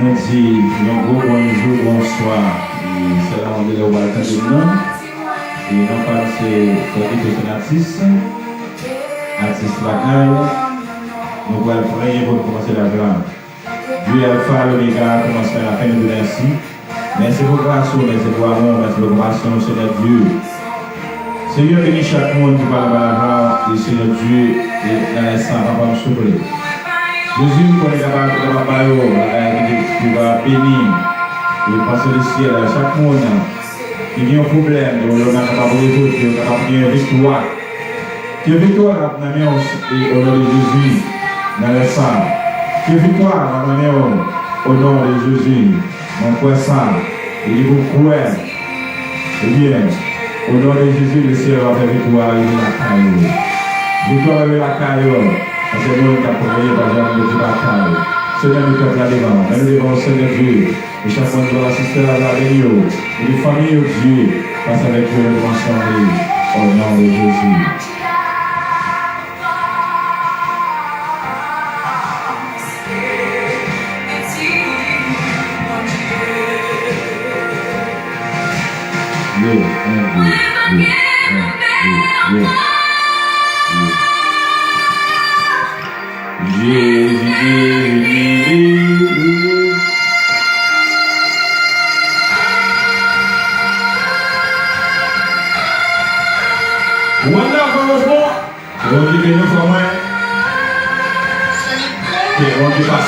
On dit bonjour, bonsoir. C'est là où on est au balcon de nous. Et non pas c'est un artiste local. Nous allons prier pour commencer la grâce. Dieu Alpha, l'Oméga, commence à la fin de merci. Merci pour grâce, merci pour amour, merci pour compassion, Seigneur Dieu. Seigneur, bénis chaque monde qui parle par la grâce, Seigneur Dieu, et dans les sangs, va nous souffler. Jésus, qu'on est capable de parler, qui va bénir, et passer le ciel à chaque monde qui a un problème, on est capable de résoudre, qui est capable de gagner victoire. Que victoire a amené au nom de Jésus dans les sangs. Que victoire a amené au nom de Jésus. Mon frère ça, il est beaucoup. Eh bien, au nom de Jésus, le ciel va faire victoire et la caille. Victoire et la caille. Parce que nous, nous avons prié par exemple de la caille. Seigneur, nous sommes là devant. Nous devons Seigneur Dieu. Et chaque fois que nous assistons à la réunion, et les familles de Dieu, passe avec eux le grand changé. Au nom de Jésus.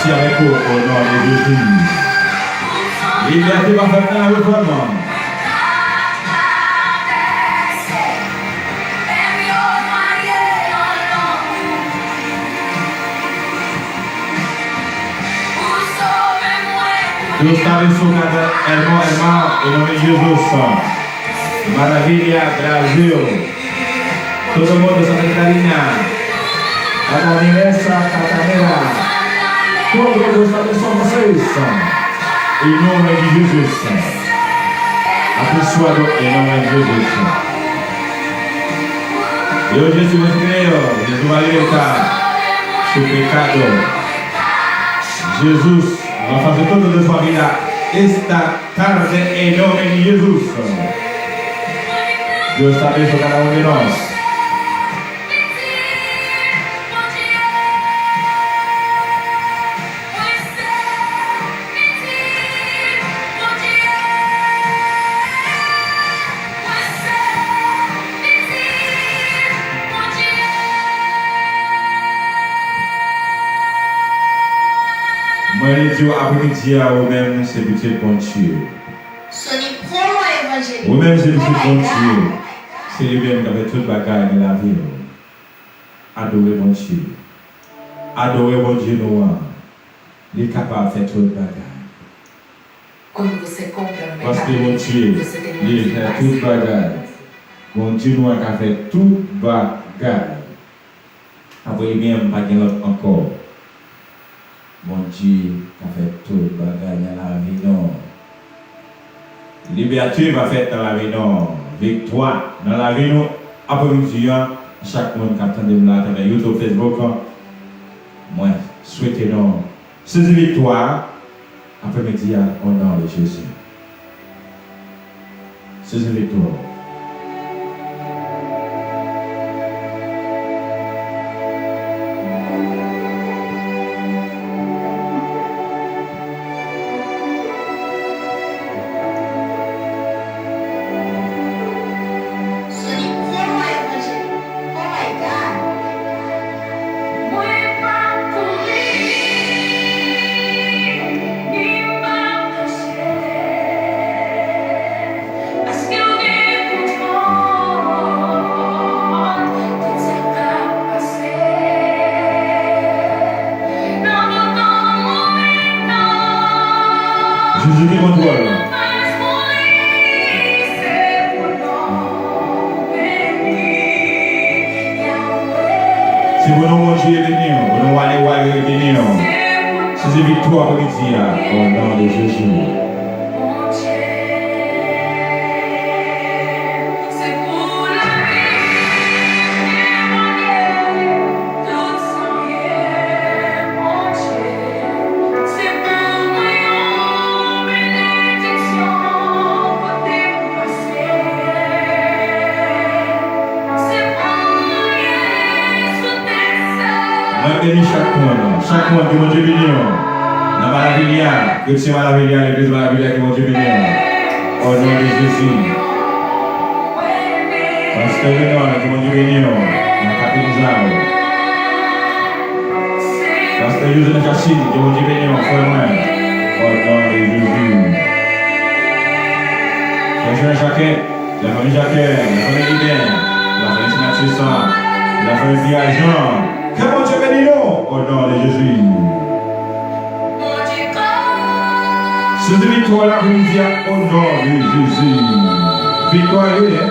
Avec vous au nom de Jésus. Liberté va faire un revenant. Dios sabe su hermano en nombre de Jesús. Maravilla, Brasil. Todo el mundo de Santa Catarina. A Universidad Catanera. Todo Deus abençoe vocês. Em nome de Jesus. Abençoado em nome de Jesus. Eu, Jesus, creio. Jesus vai libertar seu pecado. Jesus vai fazer toda a sua vida esta tarde em nome de Jesus. Deus abençoe cada um de nós. Dieu après-midi à vous-même, c'est petit bon Dieu. Vous-même, c'est petit bon Dieu. C'est lui-même qui avait toute bagaille dans la vie. Adorez bon Dieu. Adorez bon Dieu noir. Il est capable de faire toute bagaille. Parce que bon Dieu, il fait toute bagaille. Bon Dieu noir qui a fait toute bagaille. Après, il vient pas l'autre encore. Mon Dieu a fait tout le bagage dans la vie, non. Liberté va faire dans la vie, non. Victoire dans la vie, non. Après-midi, chaque monde qui attend de là, dans YouTube, Facebook, moi, souhaitez non. C'est une victoire. Après-midi, au nom de Jésus. C'est une victoire. Au nom de Jésus. Moi, bénis chaque monde qui mon Dieu béni. Dans Malavilia, que c'est Malavilia, l'église Malavilia qui mon Dieu béni. Au nom de Jésus. Pasteur Benoît, qui mon Dieu béni. Dans la capitale. Pasteur Joseph Chassid, qui mon Dieu béni. Frère moi. Au nom de Jésus. Frère Jacquet, la famille Jacquet, la famille Libert, la famille Sinatissa, la famille Viajan. Que mon Dieu bénisse au nom de Jésus. Cette victoire-là, vous me dites au nom de Jésus. Victoire, oui, hein?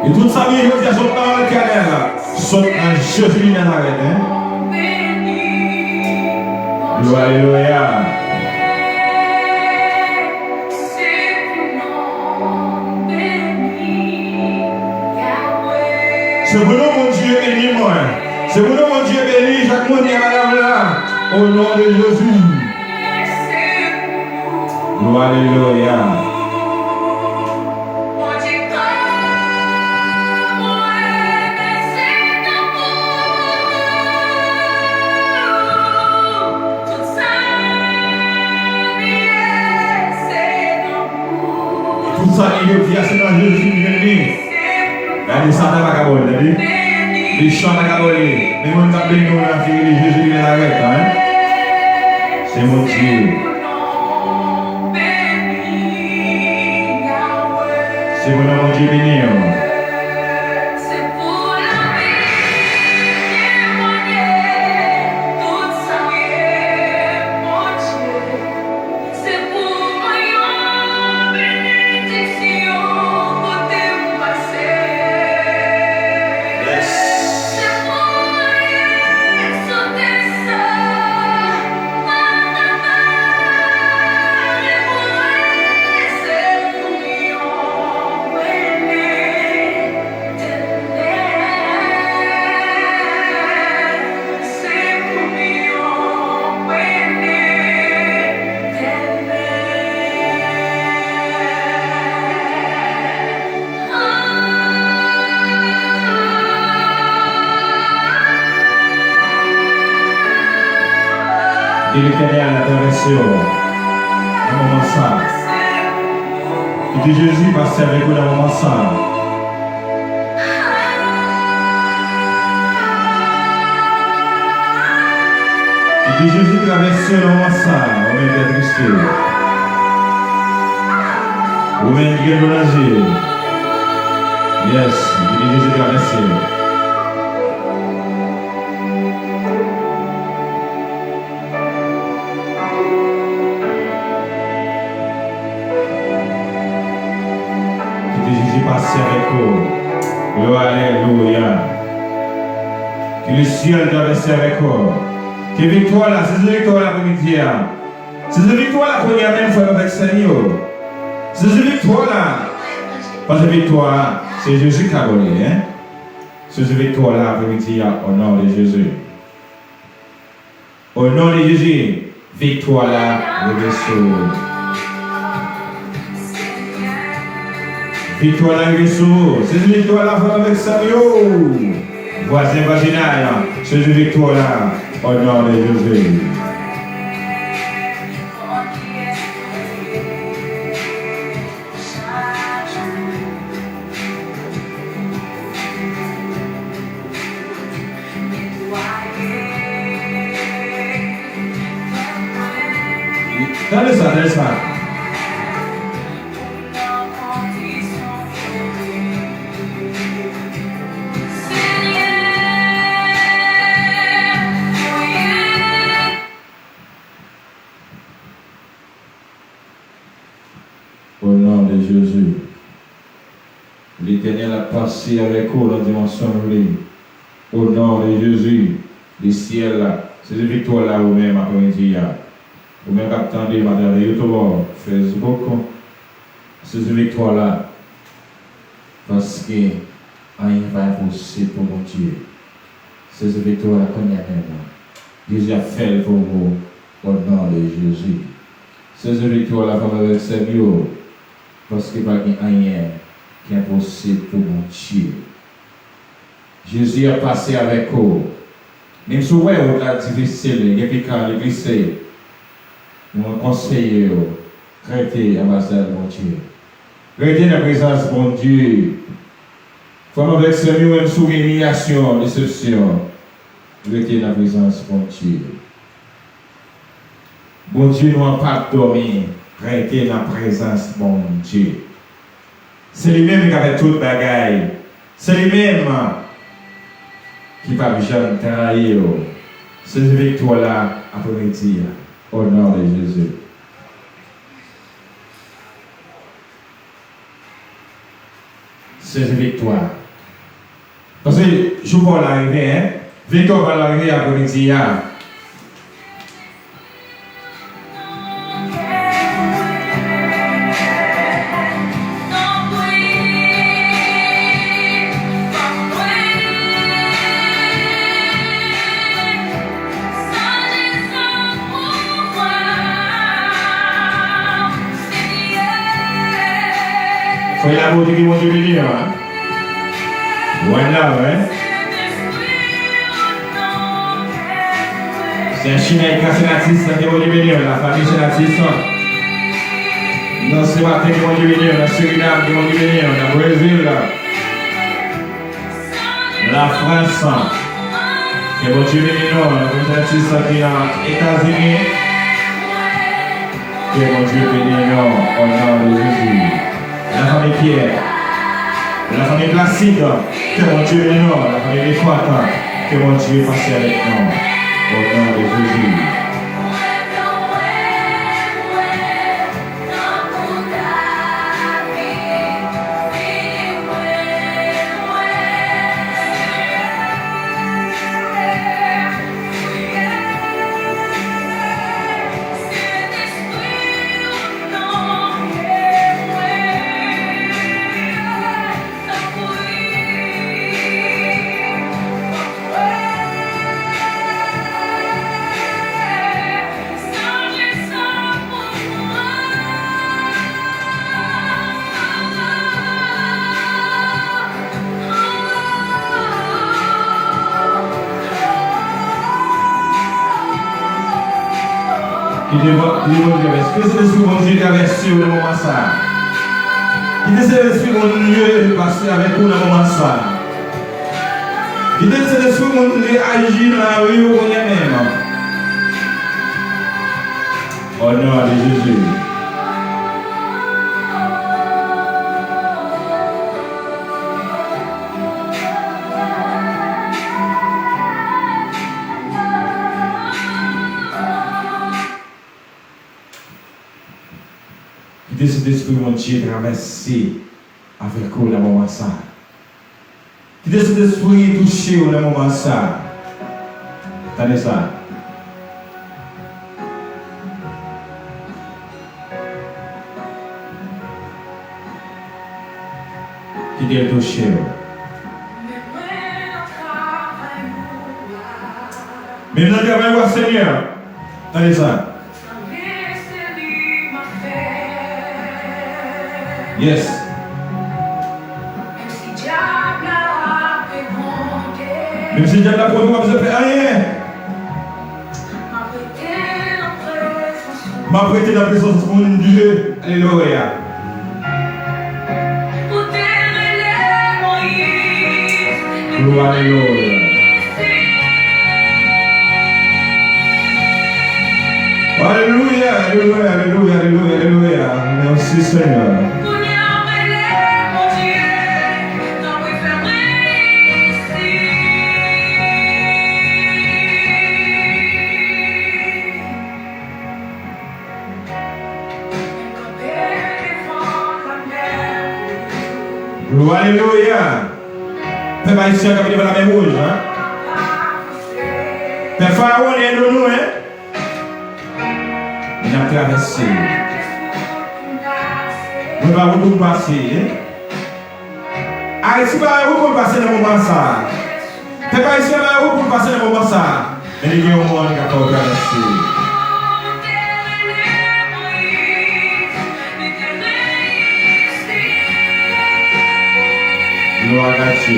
Et toute sa vie, je dis, saute dans le canal, saute en Jésus de Nazareth, hein? Alléluia. C'est pour nous, mon Dieu, béni, moi. C'est pour nous, mon Dieu, béni, chaque monde est madame là. Au nom de Jésus. Alléluia. Tout ça, il est c'est dans Jésus. Il ça n'a pas qu'à voler, les chants n'a qu'à voler, les gens qui ont la fille, Jésus est avec, hein? C'est mon Dieu. C'est mon Dieu béni. Et l'Éternel a traversé un moment ça. Et que Jésus passe avec nous dans un moment ça. Et que Jésus traverse un moment ça. On est bien triste. On est bien l'asile. Yes, et que Jésus traverse. Passer avec vous. Alléluia. Que le ciel traverse avec vous. Que victoire là, c'est cette victoire là pour nous dire. C'est cette victoire là pour nous même faire avec le Seigneur. C'est cette victoire là. Parce que victoire, c'est Jésus qui a volé. Hein? C'est cette victoire là pour nous dire au nom de Jésus. Au nom de Jésus, victoire là, le vaisseau. Victoire là, Jésus. C'est une victoire là, avec Samuel. Voisin vaginal, c'est une victoire là, au nom de Jésus. Dale ça. Au nom de Jésus, l'Éternel a passé avec vous dans la dimension de lui. Au nom de Jésus, le ciel là, c'est une victoire là vous-même après-midi. Vous-même qui attendez madame YouTube, Facebook, c'est une victoire là. Parce que rien va impossible pour mon Dieu. C'est une victoire là qu'on y a même. Jésus a fait pour vous au nom de Jésus. C'est une victoire là pour avec Seigneur. Parce que pas rien qui est impossible pour mon Dieu. Jésus a passé avec eux. Même si vous avez difficile, il y a quelqu'un qui glissé. Nous conseillons, restez ambassadeur de mon Dieu. Restez dans la présence de mon Dieu. Comme avec ce même sous humiliation, déception. Restez dans la présence de mon Dieu. Mon Dieu n'a pas dormi. Restez dans la présence de mon Dieu. C'est lui-même qui a fait toute bagaille. C'est lui-même qui va jamais trahir. Cette victoire-là, après-midi, au nom de Jésus. Cette victoire. Parce que je vois l'arrivée, hein? Victoire va l'arriver après-midi. Foi la beauté qui m'a dit, hein? Voilà, ouais. C'est un Chinois qui a sénatrice qui m'a dit, la famille sénatrice. Dans ce matin qui m'a dit, dans Suriname qui m'a dit, dans le Brésil, la France, qui m'a dit, la sénatrice qui est aux États-Unis, qui m'a dit, au nom de Jésus. La famille Pierre, la famille Placide, que mon Dieu est nous, la famille des Fouattans, que mon Dieu passe avec nous, au nom de Jésus. Est-ce que c'est l'esprit de mon Dieu qui a versé au moment ça? Qui est l'esprit de mon Dieu qui est passé avec vous dans le moment ça? Qui est l'esprit de mon Dieu qui agit dans la rue où on est même? Au nom de Jésus. Qui cet esprit mon Dieu traversé avec vous dans le moment ça. Qui cet esprit touché dans le moment ça. Attendez ça. Qui est touché. Mais nous avons Seigneur. Attendez ça. Yes. Même si Dieu n'a pas besoin de faire rien. M'a prêté dans la présence de mon Dieu. Alléluia. Gloire, alléluia. Alléluia, alléluia, alléluia, alléluia, alléluia. Merci Seigneur. Alléluia. Père Haïtien qui a la même rouge. Père Pharaon est de nous. Il a traversé. Nous ne pouvons pas passer. Haïti va vous passer dans le moment ça. Père Haïtien va vous passer dans le moment ça. Mais il y a un monde qui a traversé. grâce.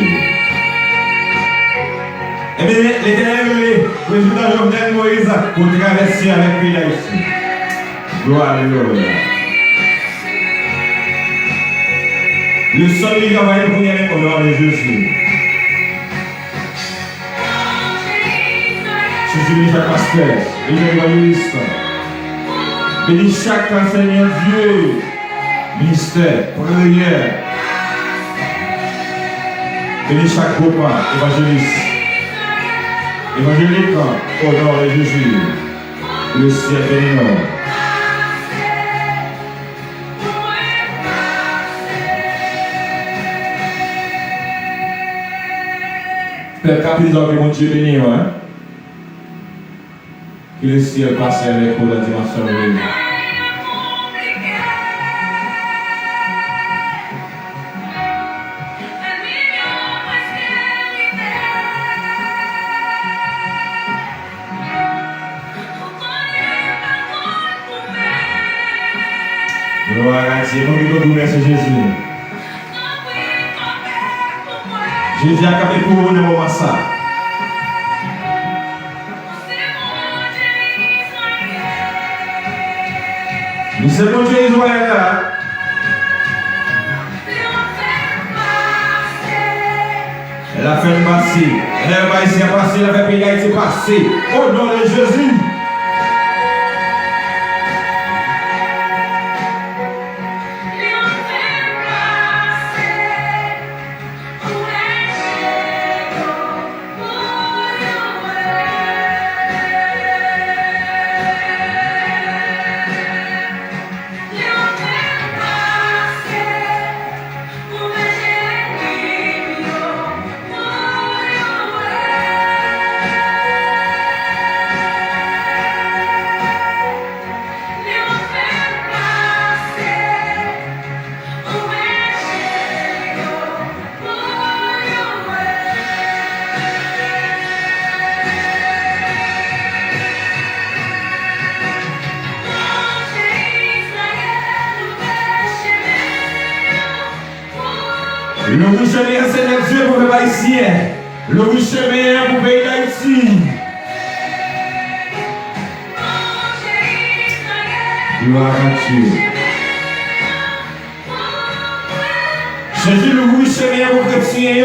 Eh bien, l'Éternel, le président Jovenel Moïse, pour traverser avec lui là ici. Gloire à Dieu. Le seul qui a envoyé pour y aller au nom de Jésus. Je suis chaque pasteur, les évangélistes. Bénis chaque enseignant Dieu, ministère, prière. Bénis chaque groupe évangéliste. Évangélique au nom de Jésus. Le ciel bénit. C'est capitaine que mon Dieu bénit, hein? Que le ciel passe avec vous dans la dimension de l'île. Gloire à Dieu, nous nous remercions Jésus. Jésus a capé pour vous dans le moment ça. Nous sommes mon Dieu Israël là. Elle a fait le passé. Elle a passé, elle a passé, elle a fait payer, elle a passé. Au nom de Jésus. Le riche chemin, Seigneur Dieu, pour le Haïtien. Le riche chemin pour le pays d'Haïti. Gloire à Dieu. Jésus, le riche chemin pour le chrétien.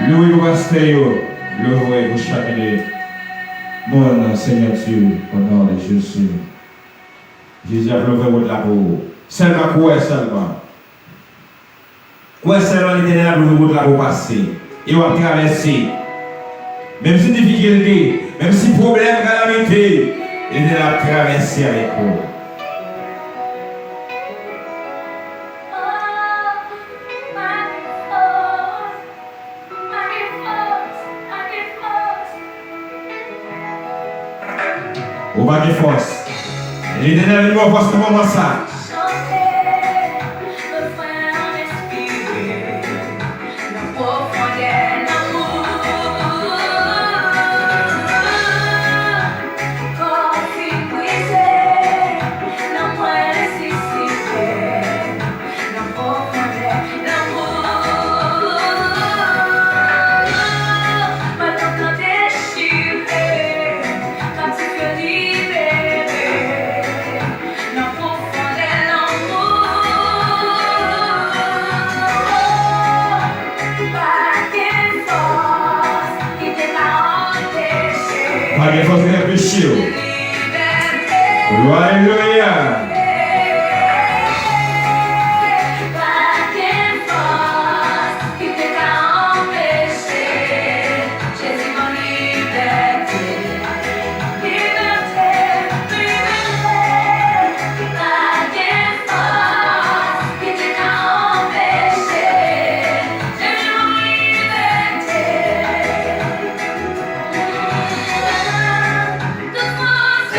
Le riche pour pasteur. Le riche pour chaque mon Seigneur Dieu, au nom de Jésus. Jésus a levé votre labo. Seulement quoi seulement. Quoi seulement l'Éternel a levé votre labo passé. Et on va traverser. Même si difficulté, même si problème, calamité, l'Éternel a traversé avec vous. Au bas de force. L'Éternel est mort force moment ça. Paguei você repetiu. Aleluia.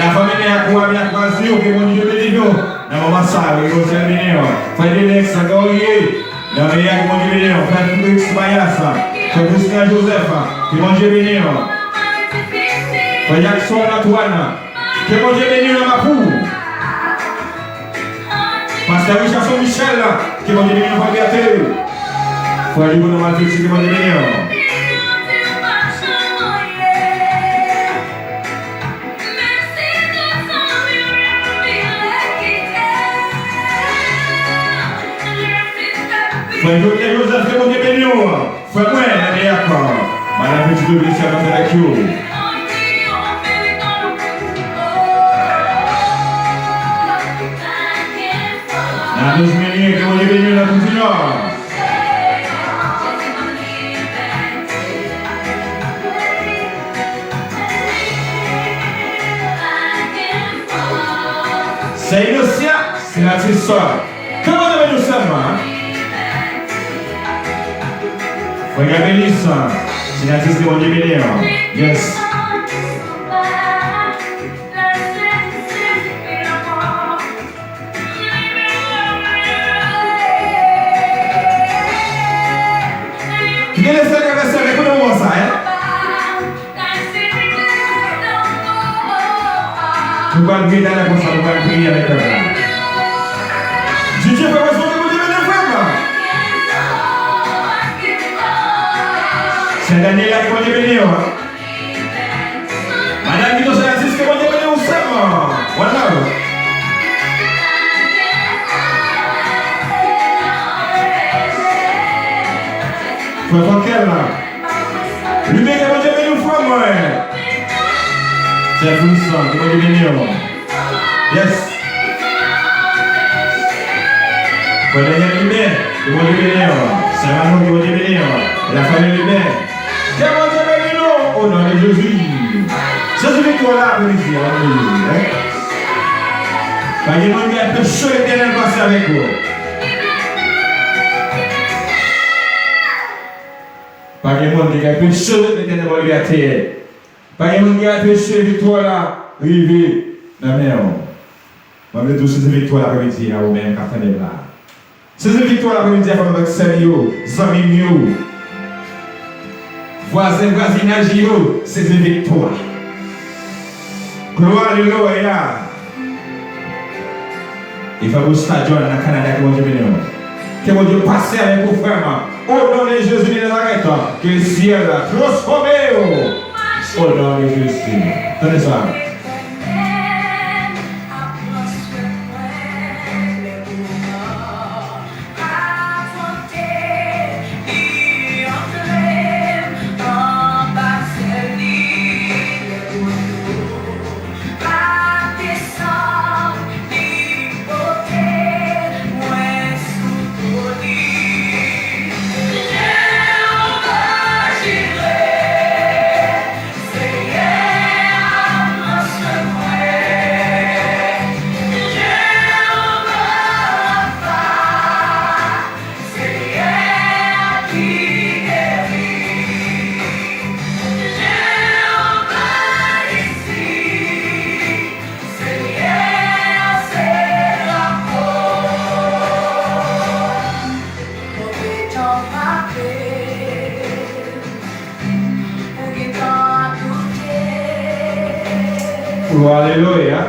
La famille a croisé au mon Dieu béni nous. Dans le moment ça, il faut terminer. Frère Delex, Gaurier, dans le meilleur mon Dieu béni nous. Frère Félix Mayassa, Frère Christian Joseph, que mon Dieu béni nous. Frère Jackson Antoine, que mon Dieu béni nous ma pour. Pasteur Richardson Michel, que que mon Dieu bénit pour la liberté. Frère du bonhomme à Jésus, que mon Dieu bénit. Frère Joseph, que mon Dieu bénit. Frère moi, la meilleure part. Madame Petit de Béchia, dans avec vous. La douce bénie, que mon Dieu bénit dans tout le nord. C'est innocent, c'est la petite soeur. Comment on va nous seulement? Regardez ça, c'est l'artiste de mon Dieu béni. Yes. Tu viens de faire la version avec nous, ça, hein? Tu vas prier dans la conscience, tu vas prier avec toi. Dieu fait besoin de mon Dieu béni, frère. C'est Daniel qui m'a dit béni. Madame qui nous a dit que mon Dieu béni ensemble. Voilà. Frère Frankel là. Lui-même qui m'a dit béni une fois moi. C'est Foulisson qui m'a dit béni. Yes. Frère Daniel lui-même qui m'a dit béni. C'est Manon qui m'a dit béni. La famille lui-même. Que mon Dieu bénisse nous au nom de Jésus. Jésus victoire là, bénissez. Pas de monde qui a péché l'éternel passer avec vous. Pas de monde qui a péché l'éternel pour liberté. Pas de monde qui a péché victoire là, rivé dans la mer. Je vais tous ces victoires l'après-midi, ou même quand on est là. Ces victoires l'après-midi, avec sérieux, amis. Voisin, voisinage, c'est une victoire. Gloire, alléluia. Il faut que vous stadion dans le Canada que mon Dieu bénisse. Que mon Dieu passe avec vous, frère. Au nom de Jésus de Nazareth, que le ciel a transformé. Au nom de Jésus. Tenez ça. Alléluia.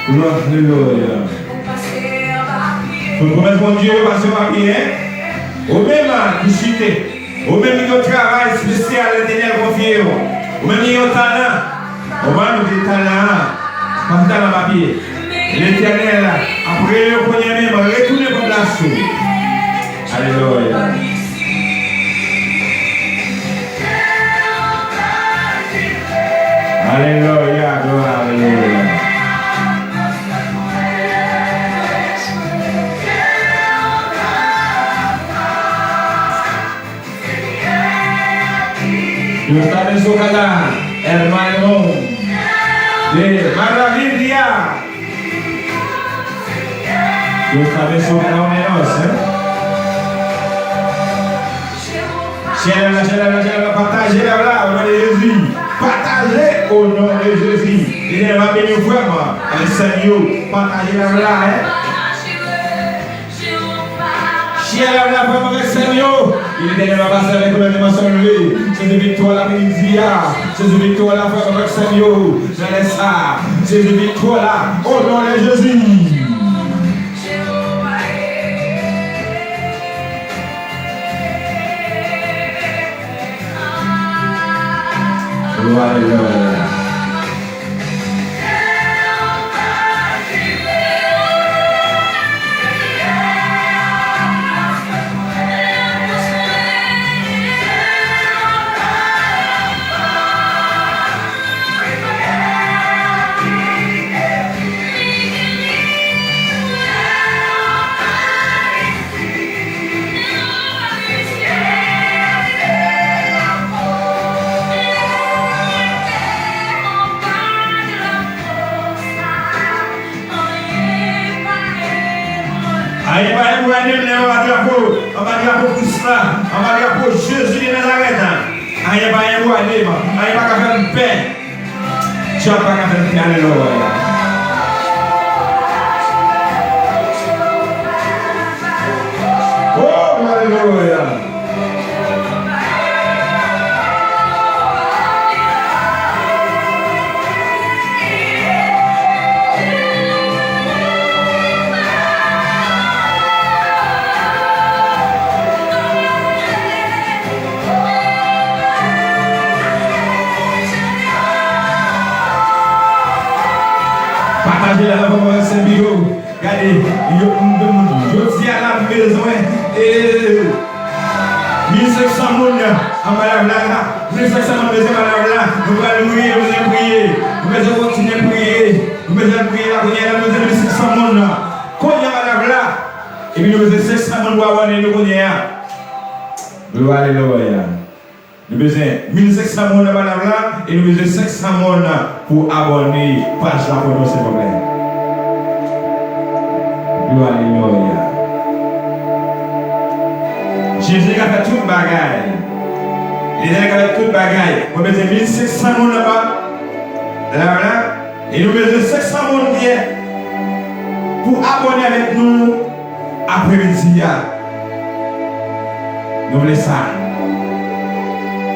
Alléluia. Pour promesse mon Dieu, passer par bien. Au même qui chute. Au même qui travail spécial, l'éternel confié. Au même qui talent. Au même qui talent. Pas talent papier. L'éternel, après le premier même, retourner pour la soupe. Alléluia. Alléluia, gloire, alléluia. Dios está en su canal, hermano de Maravilla. Dios está en su canal menos, Chéla, partagez la au nom de Jésus. Partagez au nom de Jésus. Il est là, béni vraiment. Le Seigneur, partagez la Chéla, vraiment le Seigneur. Il est là, passer avec le dimension levée. C'est une victoire l'après-midi. C'est une victoire là, vraiment le Seigneur. Je laisse ça. C'est une victoire là, au nom de Jésus. Alléluia. Aïe, on va dire drapeau Christ là, on va dire drapeau Jésus de Nazareth. Aïe, on va dire, aïe, pas qu'à faire paix. Tu n'as pas qu'à faire paix, alléluia. Oh, alléluia. Partagez la parole avec ces bureaux. Regardez, je dis à la maison, 1500 personnes en malade là, 1500 personnes en malade là, nous allons prier, nous allons prier, nous allons continuer à prier, nous allons prier là, nous allons 1500 personnes là. Quand il y a malade là, et puis nous allons 500 personnes pour avoir nous connaît. Gloire alléluia. Nous avons 1500 personnes là et nous avons 500 personnes pour abonner page là pour nous, s'il vous plaît. Gloire alléluia. Jésus a fait tout le bagaille. Les gens ont fait tout le bagaille. Nous avons 1500 personnes là-bas. Et nous avons 500 personnes pour abonner avec nous après-midi. Nous voulons ça.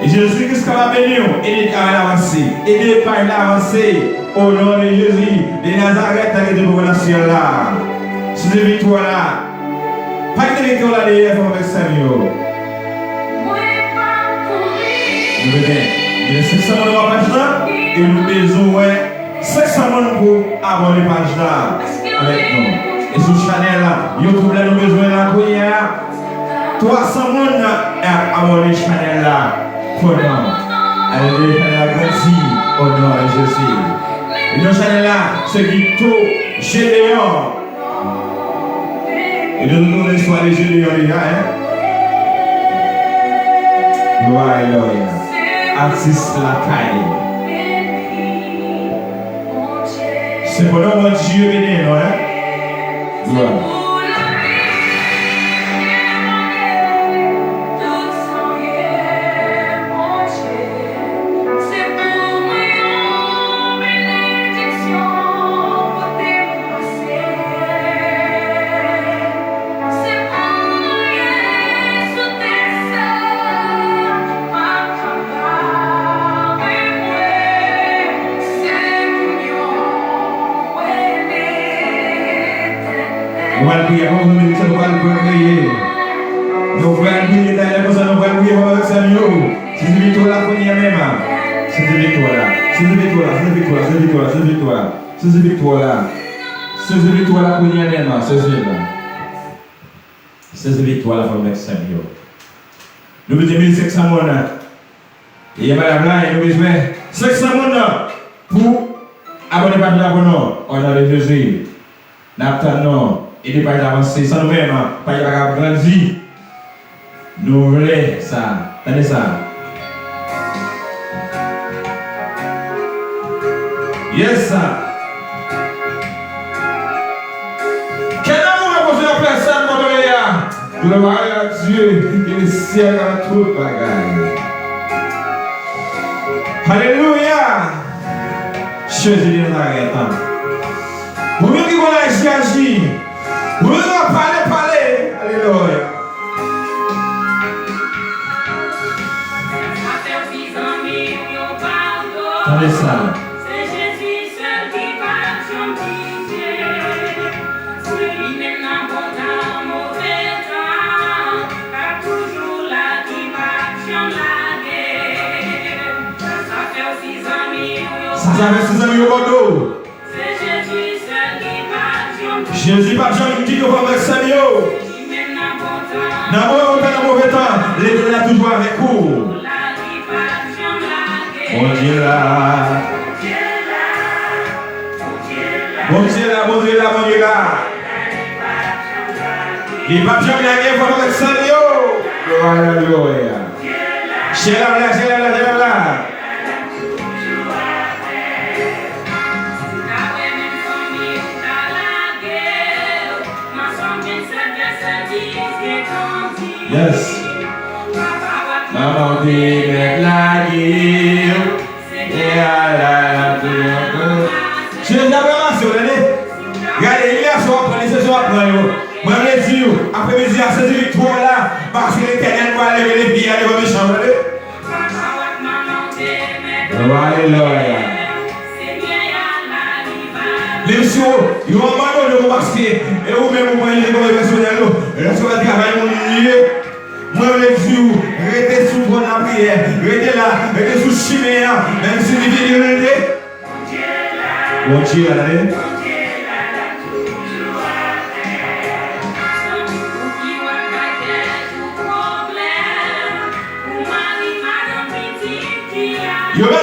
Et Jésus-Christ va bénir, aider à avancer, aider par l'avancer au nom de Jésus, de Nazareth avec de nouveaux nations là. Sur les victoires là. Pas de victoire là derrière pour avec Samuel. Nous venons 500 personnes dans la page là et nous besoin 500 personnes pour avoir les pages là avec nous. Et sur le channel là, nous avons besoin de la prière. 300 personnes à avoir les channels là. Pour nous. Alléluia, elle a grandi au nom de Jésus. Et nous sommes là, c'est Victor Gédéon. Et nous nous l'histoire de Gédéon, les gars. Gloire alléluia. Artiste la caille. C'est pour nous, mon Dieu béni, non? Gloire. Nous allons prier, nous allons prier. Nous allons prier, nous allons prier avec Samuel. C'est une victoire là qu'on y a même. C'est une victoire là. C'est une victoire là. C'est une victoire là. C'est une victoire là. C'est une victoire là. C'est une victoire là. C'est une victoire là qu'on y a même. C'est une victoire là. C'est une victoire là avec Samuel. Nous avons 1500 personnes. Et il y a madame là, et nous avons besoin 500 personnes pour abonner par la pour nous. On a les Jésus. N'attendons. Et de pas avancer sans nous-mêmes, pas de grandir. Nous voulons ça. Attendez ça. Yes, ça. Quel amour a posé la personne, mon frère? Gloire à Dieu et le ciel dans tout le bagage. Alléluia. Jésus de Nazareth. Vous voyez qu'on a agi. Vous voulez parler. Alléluia. Attendez ça. C'est Jésus seul qui va changer. C'est lui-même un bon temps, mauvais temps. Pas toujours là qui va changer. Ça fait aussi Ça fait 6 ans au Bordeaux. C'est Jésus seul qui va jamais. Jésus pas jamais dit qu'on va avec ça. Même dans bon temps. Dans mauvais temps, l'Éternel est toujours avec vous. La vie va jamais laguer. Mon Dieu là. Mon Dieu là, mon Dieu là, mon Dieu là. Il va jamais laguer pour avec ça. Alléluia. C'est là. Yes. Maman dit mettre la gueule. Et à la je n'ai jamais marché, vous voyez. Regardez, il y a son après, c'est son après. Moi, je dis, après-midi, à cette victoire-là, parce que l'Éternel va lever les pieds à l'évêque méchant, vous voyez. Alléluia. Même si vous abandonnez parce que vous-même, vous voyez comme personnel, et là, ça va travailler mon milieu. Moi, je dis, restez sous votre prière, restez là, restez sous chimée, même si vous vivez. Mon Dieu, allez. Je vais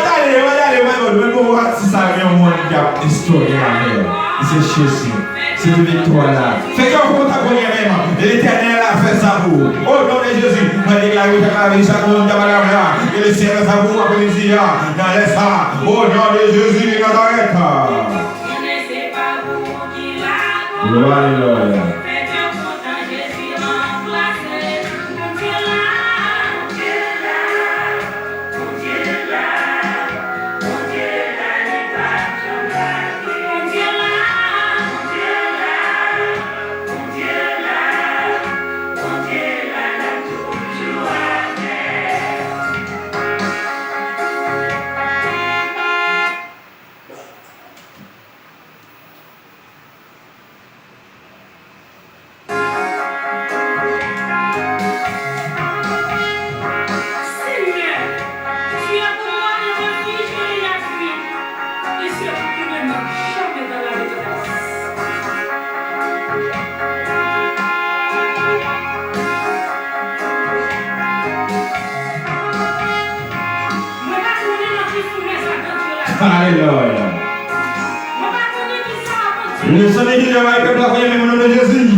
aller, même pour voir si ça vient au monde qui a histoire de la mer. C'est Jésus, c'est une victoire là. Faites un contact pour lui-même. L'Éternel a fait ça pour vous. Au nom de Jésus, je déclare que la vie, chaque monde qui a là, et le Seigneur ça pour vous après-midi, dans les ça. Au nom de Jésus, il nous arrête. Alléluia. Alléluia. Le soleil qui va être placé même au nom de Jésus.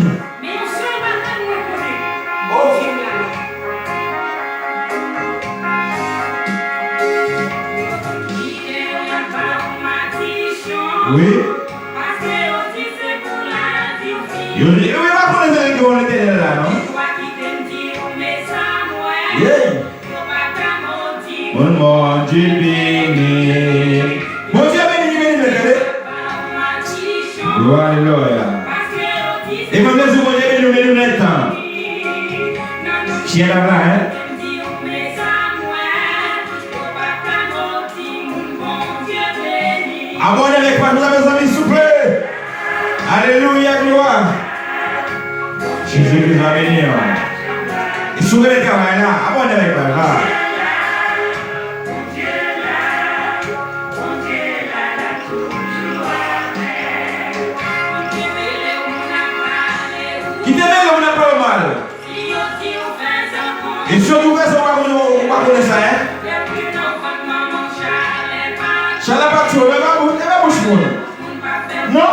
Mais on seul bataille nous connaît. Oh, oui. Parce que aussi c'est pour la vie. Oui, on va connaître que on était là, non? Mon Dieu béni. Mon Dieu béni, regardez. Alléluia. Et quand les jours, mon Dieu béni, nous mettons. Chien là-bas, hein? Abonnez avec moi, mes amis, s'il vous plaît. Alléluia, gloire. Jésus va venir. Et souvent, les travail là, abonnez avec moi, là. Et surtout, on va connaître ça, hein? Chaleur pas chaud, mais pas bouche. Non.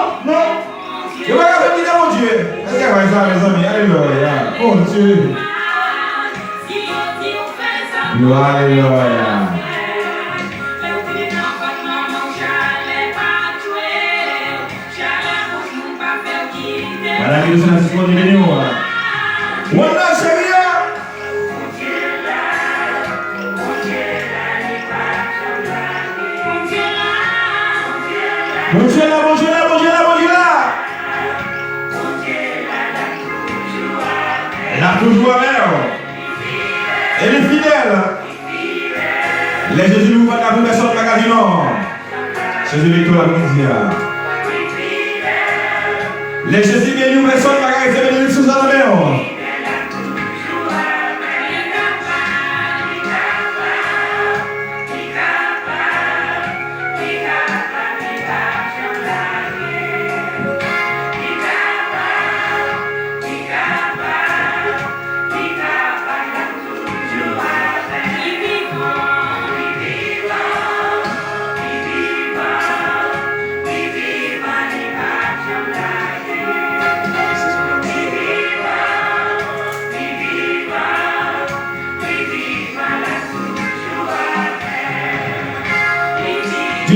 Je vais regarder mon Dieu. Est-ce qu'il y a ça, mes amis? Alléluia. Oh Dieu. Alléluia. Madame, il est disponible de nous. Voilà, chérie. Mon Dieu là. Elle a toujours avec elle. Elle est fidèle. Les Jésus nous voient pour personne de la non. Jésus est tout la midi. Les Jésus viennent nous personne de la c'est sous la main.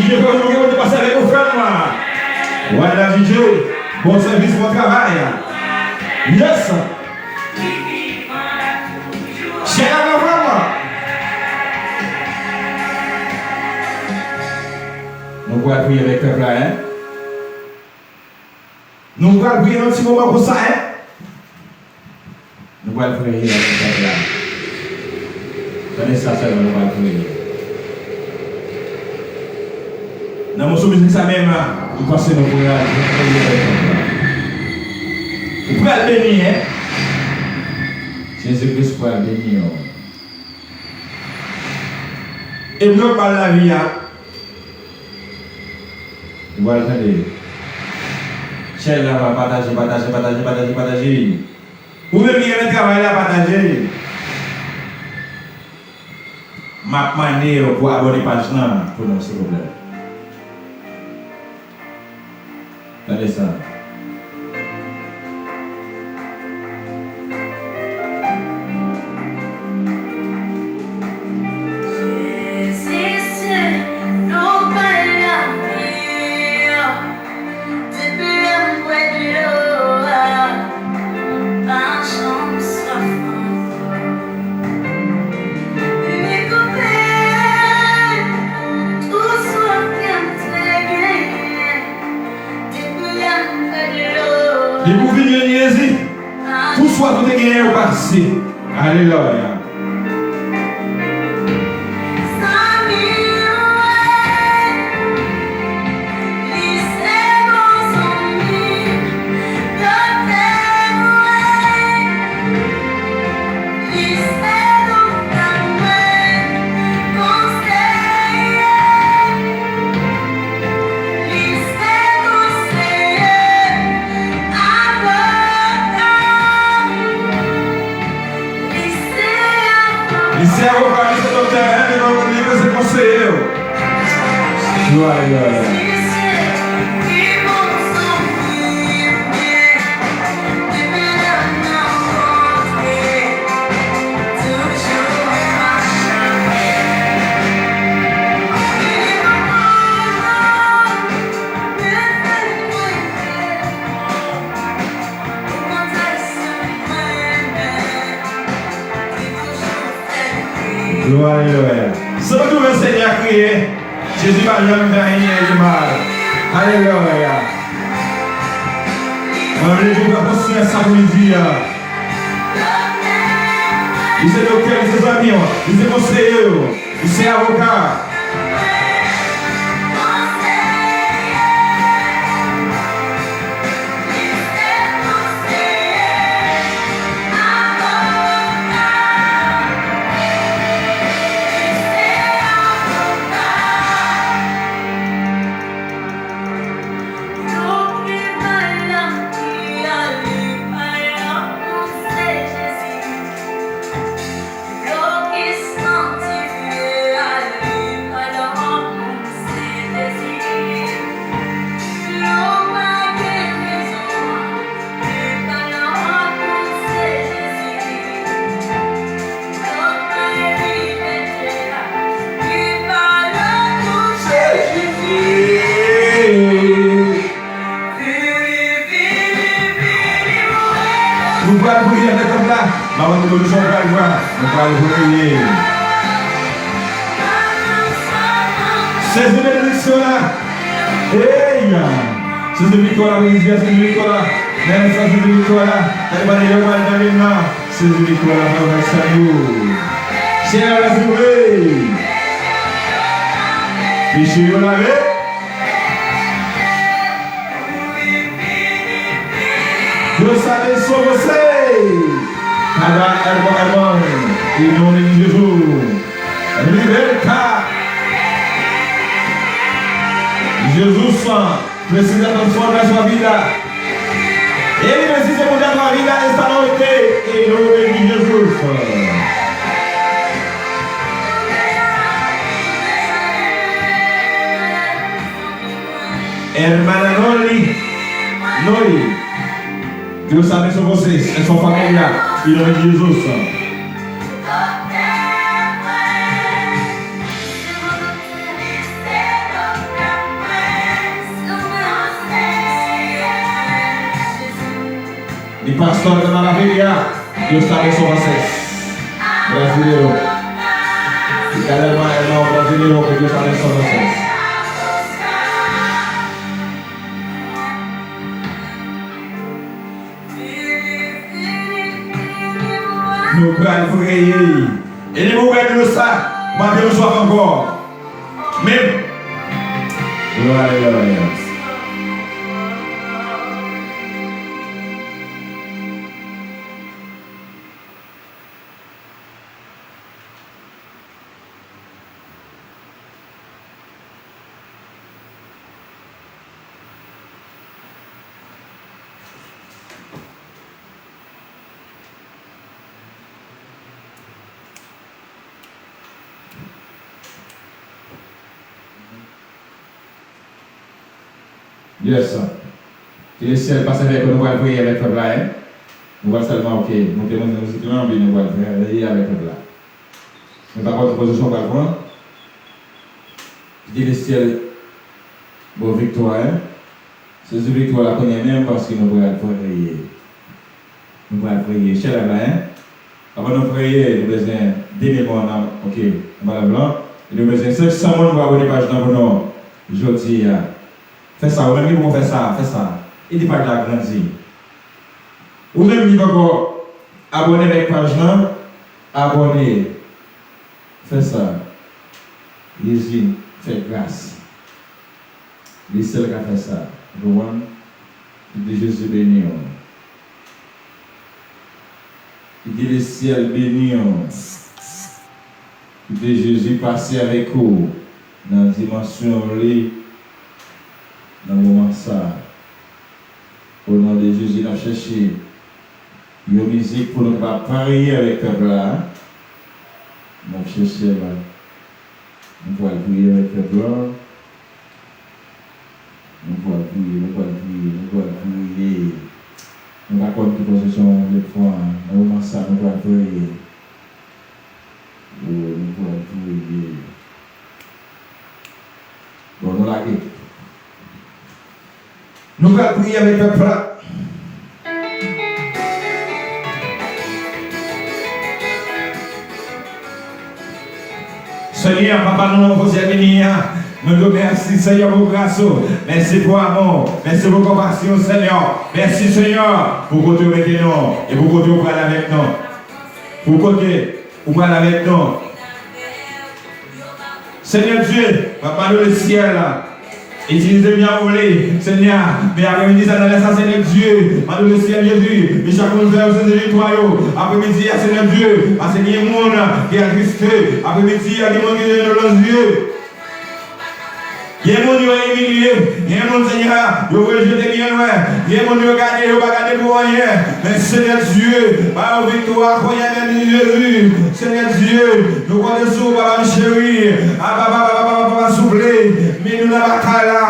DJ, comme nous avons passé avec nos frères, moi. Voilà, DJ. Bon service, bon travail. Yes. Chère à maman. Nous allons prier avec le peuple là, hein? Nous allons prier un petit moment pour ça, hein? Nous allons prier avec le peuple là. Tenez ça seulement, nous allons prier. Dans mon souvenir, ça même, nous passons nos prières. Vous pouvez le bénir, hein? Jésus-Christ pour le bénir. Et nous parlons de la vie, hein? Vous allez entendre. Chère là, va partager. Vous même qui avez travaillé à partager. Ma manière pour abonner page là pour nous, s'il vous plaît. Regardez ça. Et vous venez niaiser, pour soit vous gagner au passé. Alléluia. Glória. Glória. Só que você ia criar. Jésus va jamais faire rien de mal. Alléluia. On va vous proposer ça pour dire. Il est docteur, il est ami, il est conseiller, il est avocat. Ces bénédictions-là, ces victoires-là, ces victoires-là, ces victoires-là, ces victoires-là, Chère la journée, péché au lavé, Dieu savait sauver. Agora, em nome de Jesus, liberta. Jesus precisa transformar sua vida. Ele precisa mudar sua vida esta noite, em nome de Jesus. Hermana Noli, Deus abençoe vocês, é sua família, em nome de Jesus. pastor dans la vie, Dieu savait son accès. Brasileiro. Cada irmão brasileiro que Deus abençoe vocês. Nous allons prier. Et les mots de ça, maintenant nous sommes encore. Même. Gloire. Yes. Si le ciel passe avec nous, nous allons prier avec le peuple là. Nous allons seulement, ok, nous avons une musique là, mais nous allons prier avec le peuple là. Mais par contre, position par contre, je dis le ciel, bon victoire. C'est une victoire la première même parce que nous allons prier. Nous allons prier. Cher là, avant de prier, nous avons besoin de mémoires, ok, madame blanc. Nous avons besoin de 500 personnes pour avoir des pages dans vos noms. Je dis, fais ça, ou même qui vont faire ça, fais ça. Et dis pas que la grandi. Ou même qui va encore abonner avec page là, abonner. Fais ça. Jésus fait grâce. Les seuls qui ont fait ça. Vous voyez? Il dit Jésus béni. Il dit le ciel béni. Il dit Jésus passé avec vous dans la dimension dans le moment ça. Au nom de Jésus, nous avons cherché une musique pour nous parier avec le peuple là. Nous avons cherché là. Nous allons prier avec le peuple là. Nous allons prier. Nous allons compter position de foi. Dans le moment ça, nous allons prier. Nous allons prier. Bon, nous l'avons. Nous allons prier avec le peuple là. Seigneur, papa, nous vous bénir. Nous te remercions, Seigneur, pour grâce. Merci pour amour. Merci pour compassion, Seigneur. Merci, Seigneur, pour que tu mettes nous et pour que tu parles avec nous. Pour que tu parles avec nous. Seigneur Dieu, papa, nous le ciel là. Utilisez bien voler, Seigneur, mais après-midi, ça dans ça, Seigneur Dieu, par le ciel Jésus, mais chaque monde fait ce victoire, après-midi, Seigneur Dieu, parce qu'il y a un monde qui est Christ, après-midi, il y a des gens qui sont dans les yeux. Il y a des gens qui sont humiliés, il y a des gens, Seigneur, qui ont rejeté bien loin, il y a des gens qui ont gardé, ils n'ont pas gardé pour rien, mais Seigneur Dieu, par la victoire, quand il y a même Jésus, Seigneur Dieu, nous connaissons, Papa chéri, Papa souffler, mais nous n'avons pas là,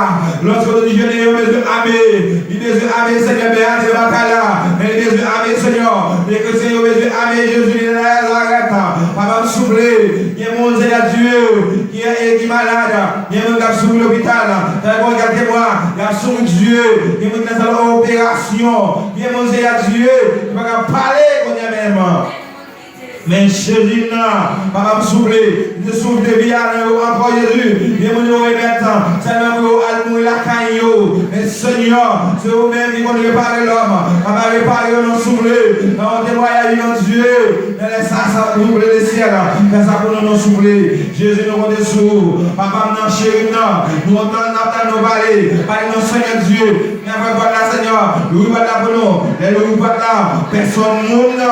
lorsque nous disons, il y a besoin d'aimer, il y a besoin d'aimer, Seigneur, mais il n'y a pas là, mais il y a besoin d'aimer, Seigneur, mais que Seigneur, il y a besoin d'aimer Jésus, il y a Papa souffler, il y a mon Seigneur Dieu, qui est malade, il y a mon gars souffler l'hôpital, regardez-moi, il y a son Dieu, il y a mon dans l'opération, il y a mon Seigneur Dieu, qui va parler qu'on y a même. Mais chérie, papa me souffler, je souffle de vie encore Jésus, il y a mon nom maintenant, c'est le mot Almou la caillou, mais Seigneur, c'est vous-même qui vont réparer l'homme, papa réparer nos souffler, dans tes voyages, mon Dieu, mais laisse ça souffler le ciel, mais ça pour nous souffler, Jésus nous compte sous, papa nous chérie, nous entendons nos balais, par nos Seigneur Dieu, mais pas là Seigneur, nous pas là pour nous, les nous pas là, personne monde,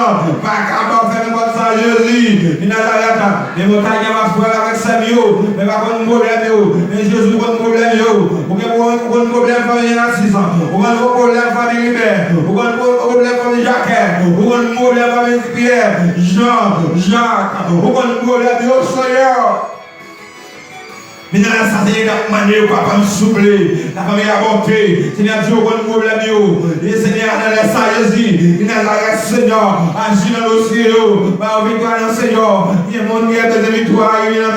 pas capable de faire comme ça. Jésus, il n'a pas les montagnes vont faire avec Samuel, mais pas de problème, mais Jésus pas de problème, ou bien pas de problème famille Narcisse, ou pas de problème famille Libert, ou pas de problème famille Jacques, ou pas de problème famille Pierre, Jean, Jacques, ou pas de problème, Seigneur. Mais dans la santé, il a demandé au papa me souffler, la famille a avorté, Seigneur Dieu, bon problème, et Seigneur, dans la Jésus, il a la Seigneur, agis dans le ciel, par victoire dans le Seigneur, il y a mon guerre de victoire, il y a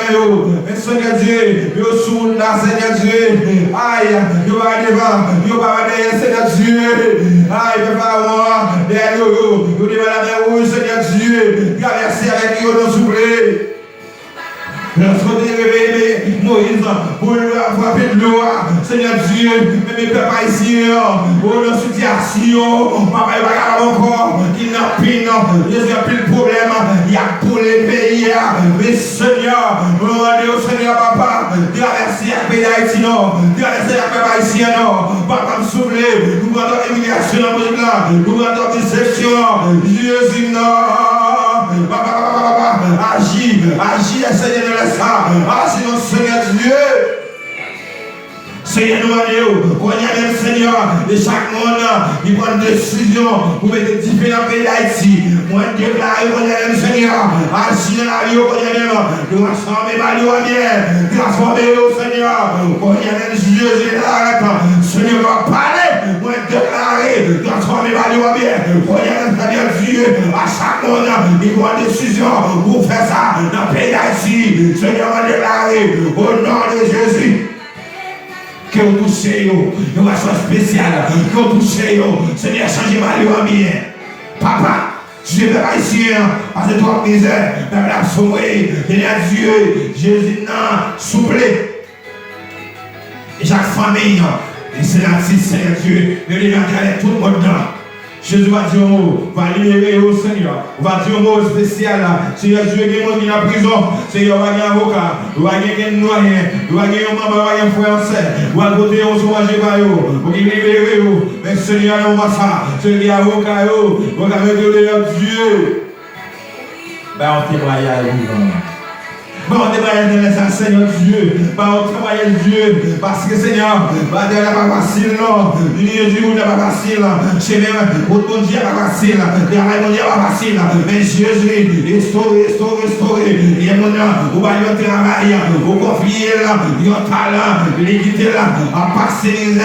mais Seigneur Dieu, il est sous la Seigneur Dieu, aïe, il va devant, il va derrière Seigneur Dieu, aïe, il va voir, derrière nous, il va la mer, Seigneur Dieu, il a versé avec nous, nous souffler. Lorsqu'on est réveillé, Moïse, pour frapper de l'eau, Seigneur Dieu, mais mes peuples haïtiens, pour leur situation, papa, il va y avoir encore, il n'a plus, il y a plus de problème, il y a pour les pays, mais Seigneur, nous demandons au Seigneur, papa, de traverser le pays d'Haïti, de traverser le peuple haïtien, papa, me souffler, nous demandons l'émigration dans le monde, nous demandons déception, Jésus, non, papa, agis, Seigneur, agis dans le Seigneur Dieu. Seigneur, nous allons, qu'on y a même Seigneur, de chaque monde, il prend une décision pour mettre différents pays d'Haïti. Moi, je déclare qu'on y a même Seigneur, agis dans la vie, qu'on y a même, nous transformer par nous bien, transformer au Seigneur, qu'on y a même Jésus dans la répand. Seigneur, va parler, moi, déclarer, transformer par nous bien, qu'on y a même Seigneur Dieu, à chaque monde, il prend une décision pour faire ça dans le pays d'Haïti. Seigneur, va déclarer, au nom de Jésus. Que vous touchez, une façon spéciale, que vous touchez, Seigneur, changez ma vie en bien. Papa, je vais pas ici, parce que toi, misère, même la soirée, Seigneur Dieu, Jésus, non, souple. Et chaque famille, et c'est la petite, Seigneur Dieu, mais il va garder tout le monde dedans. Jésus va dire un mot, va libérer au Seigneur, va dire un mot spécial. Seigneur Dieu, il y a des gens qui sont en prison, Seigneur, il y a un avocat, il y a un noyen, il y a un membre, il y a un frère, il y a un côté, on se mange par eux, pour qu'il libère eux. Mais Seigneur, on va ça, Seigneur, avocat, on va mettre le Dieu. Ben, on témoigne à vous. Bon, on témoigne de l'État, Seigneur Dieu. Bon, on témoigne de Dieu. Parce que Seigneur, bah, il n'est pas facile, non. Dieu n'est pas facile. Chez même, votre Dieu n'est pas facile. Le travail mon Dieu n'est pas facile. Mais Jésus, restauré. Il y a mon Dieu, vous allez au travail, vous confiez là, il y a un talent, l'équité là, à passer